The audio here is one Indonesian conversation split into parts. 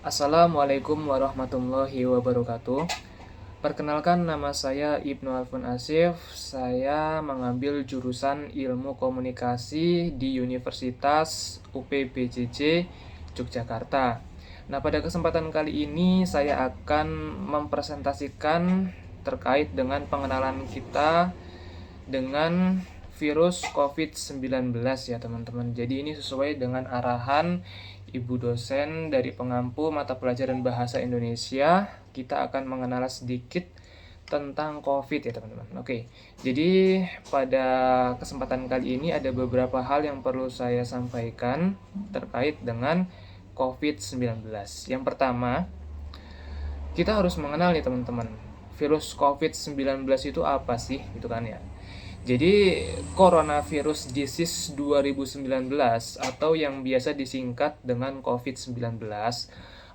Assalamualaikum warahmatullahi wabarakatuh. Perkenalkan, nama saya Ibnu Alfun Asif. Saya mengambil jurusan Ilmu Komunikasi di Universitas UPBJJ Yogyakarta. Nah, pada kesempatan kali ini saya akan mempresentasikan terkait dengan pengenalan kita dengan virus COVID-19 ya teman-teman. Jadi ini sesuai dengan arahan Ibu dosen dari pengampu mata pelajaran Bahasa Indonesia. Kita akan mengenal sedikit tentang COVID ya teman-teman. Oke, jadi pada kesempatan kali ini ada beberapa hal yang perlu saya sampaikan terkait dengan COVID-19. Yang pertama, kita harus mengenal nih teman-teman, virus COVID-19 itu apa sih gitu kan ya. Jadi coronavirus disease 2019 atau yang biasa disingkat dengan COVID-19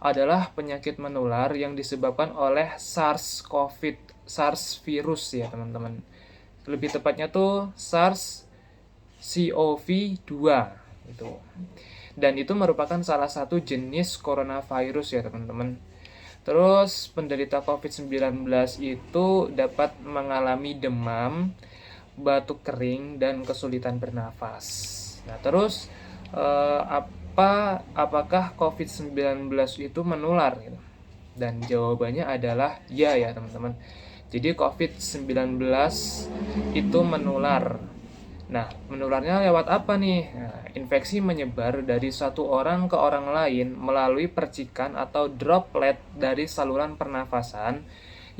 adalah penyakit menular yang disebabkan oleh SARS virus ya teman-teman. Lebih tepatnya tuh SARS-CoV-2 gitu. Dan itu merupakan salah satu jenis coronavirus ya teman-teman. Terus penderita COVID-19 itu dapat mengalami demam, batuk kering, dan kesulitan bernafas. Nah, terus apakah COVID-19 itu menular gitu? Dan jawabannya adalah ya teman-teman. Jadi COVID-19 itu menular. Nah, menularnya lewat apa nih? Nah, infeksi menyebar dari satu orang ke orang lain melalui percikan atau droplet dari saluran pernafasan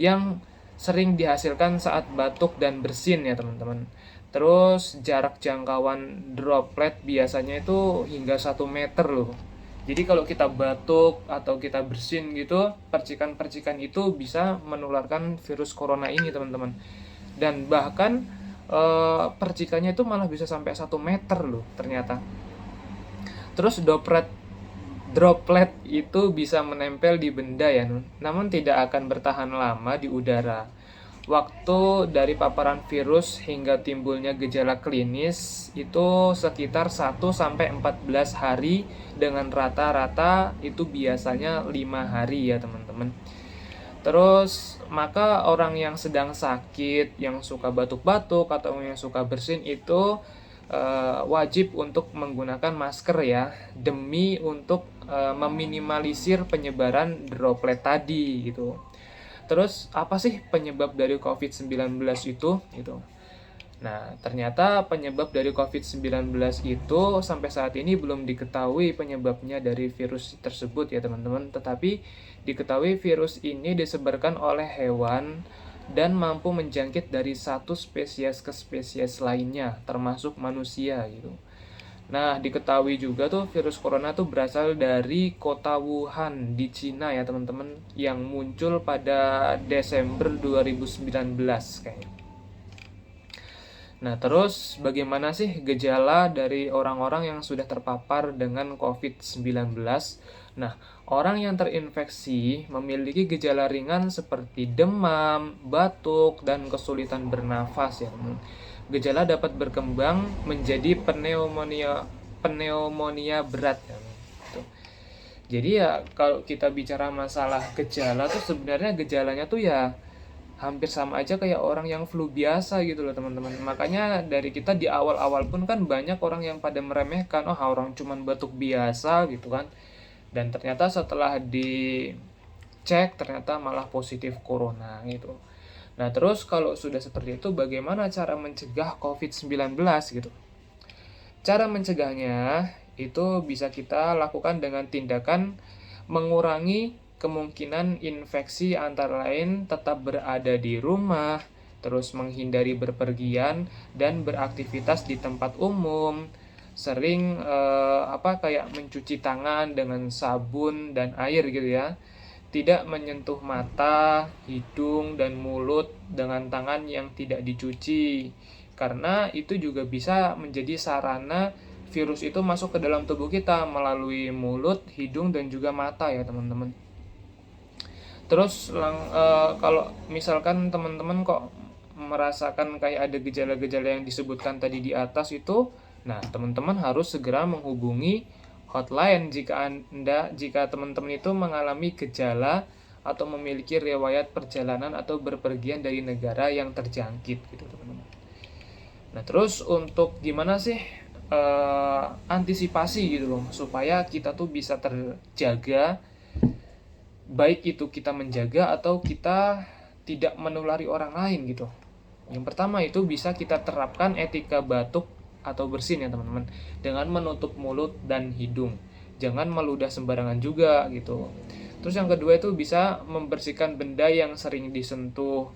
yang sering dihasilkan saat batuk dan bersin ya teman-teman. Terus jarak jangkauan droplet biasanya itu hingga 1 meter loh. Jadi kalau kita batuk atau kita bersin gitu, percikan-percikan itu bisa menularkan virus corona ini teman-teman. Dan bahkan percikannya itu malah bisa sampai 1 meter loh ternyata. Terus droplet itu bisa menempel di benda ya, namun tidak akan bertahan lama di udara. Waktu dari paparan virus hingga timbulnya gejala klinis itu sekitar 1-14 hari, dengan rata-rata itu biasanya 5 hari ya teman-teman. Terus maka orang yang sedang sakit, yang suka batuk-batuk atau yang suka bersin itu wajib untuk menggunakan masker ya, demi untuk meminimalisir penyebaran droplet tadi gitu. Terus apa sih penyebab dari COVID-19 itu? Gitu. Nah, ternyata penyebab dari COVID-19 itu sampai saat ini belum diketahui penyebabnya dari virus tersebut ya teman-teman. Tetapi diketahui virus ini disebarkan oleh hewan dan mampu menjangkit dari satu spesies ke spesies lainnya, termasuk manusia gitu. Nah, diketahui juga tuh virus corona tuh berasal dari kota Wuhan di Cina ya teman-teman, yang muncul pada Desember 2019 kayaknya. Nah, terus bagaimana sih gejala dari orang-orang yang sudah terpapar dengan COVID-19? Nah, orang yang terinfeksi memiliki gejala ringan seperti demam, batuk, dan kesulitan bernafas ya. Gejala dapat berkembang menjadi pneumonia berat ya. Jadi ya kalau kita bicara masalah gejala tuh sebenarnya gejalanya tuh ya hampir sama aja kayak orang yang flu biasa gitu loh teman-teman. Makanya dari kita di awal-awal pun kan banyak orang yang pada meremehkan, oh orang cuman batuk biasa gitu kan. Dan ternyata setelah dicek ternyata malah positif corona gitu. Nah, terus kalau sudah seperti itu bagaimana cara mencegah COVID-19 gitu? Cara mencegahnya itu bisa kita lakukan dengan tindakan mengurangi kemungkinan infeksi, antara lain tetap berada di rumah, terus menghindari berpergian dan beraktivitas di tempat umum, sering kayak mencuci tangan dengan sabun dan air gitu ya. Tidak menyentuh mata, hidung, dan mulut dengan tangan yang tidak dicuci, karena itu juga bisa menjadi sarana virus itu masuk ke dalam tubuh kita melalui mulut, hidung, dan juga mata ya teman-teman. Terus kalau misalkan teman-teman kok merasakan kayak ada gejala-gejala yang disebutkan tadi di atas itu, nah teman-teman harus segera menghubungi hotline jika teman-teman itu mengalami gejala atau memiliki riwayat perjalanan atau berpergian dari negara yang terjangkit gitu teman-teman. Nah terus untuk gimana sih antisipasi gitu loh supaya kita tuh bisa terjaga, baik itu kita menjaga atau kita tidak menulari orang lain gitu. Yang pertama itu bisa kita terapkan etika batuk atau bersin ya teman-teman, dengan menutup mulut dan hidung. Jangan meludah sembarangan juga gitu. Terus yang kedua itu bisa membersihkan benda yang sering disentuh.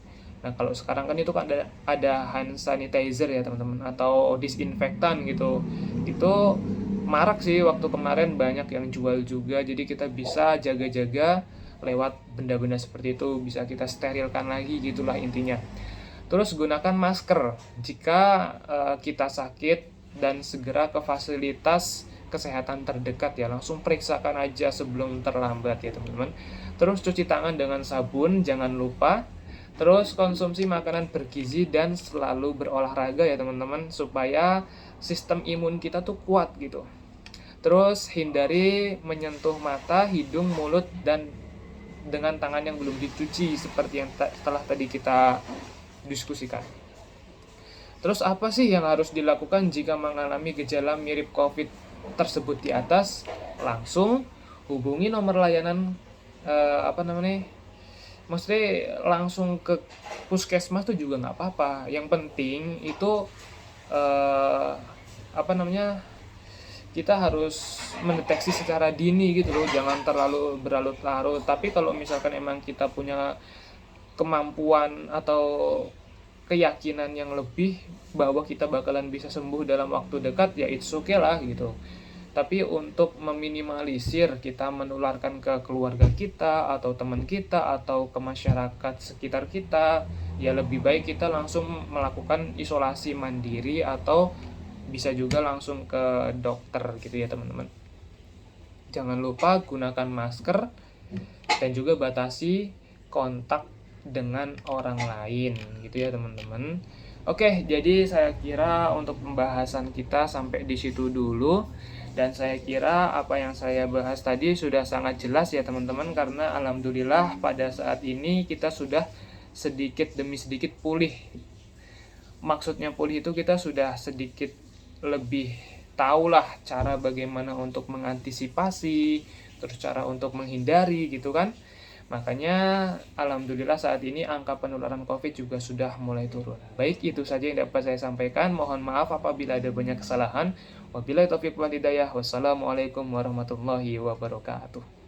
Nah kalau sekarang kan itu kan ada hand sanitizer ya teman-teman, atau disinfektan gitu. Itu marak sih waktu kemarin, banyak yang jual juga. Jadi kita bisa jaga-jaga lewat benda-benda seperti itu, bisa kita sterilkan lagi gitulah intinya. Terus gunakan masker jika kita sakit dan segera ke fasilitas kesehatan terdekat ya, langsung periksakan aja sebelum terlambat ya teman-teman. Terus cuci tangan dengan sabun jangan lupa. Terus konsumsi makanan bergizi dan selalu berolahraga ya teman-teman, supaya sistem imun kita tuh kuat gitu. Terus hindari menyentuh mata, hidung, mulut dan dengan tangan yang belum dicuci seperti yang setelah tadi kita diskusikan. Terus apa sih yang harus dilakukan jika mengalami gejala mirip COVID tersebut di atas? Langsung hubungi nomor layanan maksudnya langsung ke puskesmas tuh juga nggak apa-apa. Yang penting itu kita harus mendeteksi secara dini gitu loh, jangan terlalu berlarut-larut. Tapi kalau misalkan emang kita punya kemampuan atau keyakinan yang lebih bahwa kita bakalan bisa sembuh dalam waktu dekat, ya it's okay lah gitu. Tapi untuk meminimalisir kita menularkan ke keluarga kita atau teman kita atau ke masyarakat sekitar kita, ya lebih baik kita langsung melakukan isolasi mandiri atau bisa juga langsung ke dokter gitu ya teman-teman. Jangan lupa gunakan masker dan juga batasi kontak dengan orang lain gitu ya teman-teman. Oke, jadi saya kira untuk pembahasan kita sampai di situ dulu, dan saya kira apa yang saya bahas tadi sudah sangat jelas ya teman-teman, karena alhamdulillah pada saat ini kita sudah sedikit demi sedikit pulih. Maksudnya pulih itu kita sudah sedikit lebih tahulah cara bagaimana untuk mengantisipasi, terus cara untuk menghindari gitu kan. Makanya alhamdulillah saat ini angka penularan COVID juga sudah mulai turun. Baik, itu saja yang dapat saya sampaikan. Mohon maaf apabila ada banyak kesalahan. Wabillahi taufiq wal hidayah. Wassalamualaikum warahmatullahi wabarakatuh.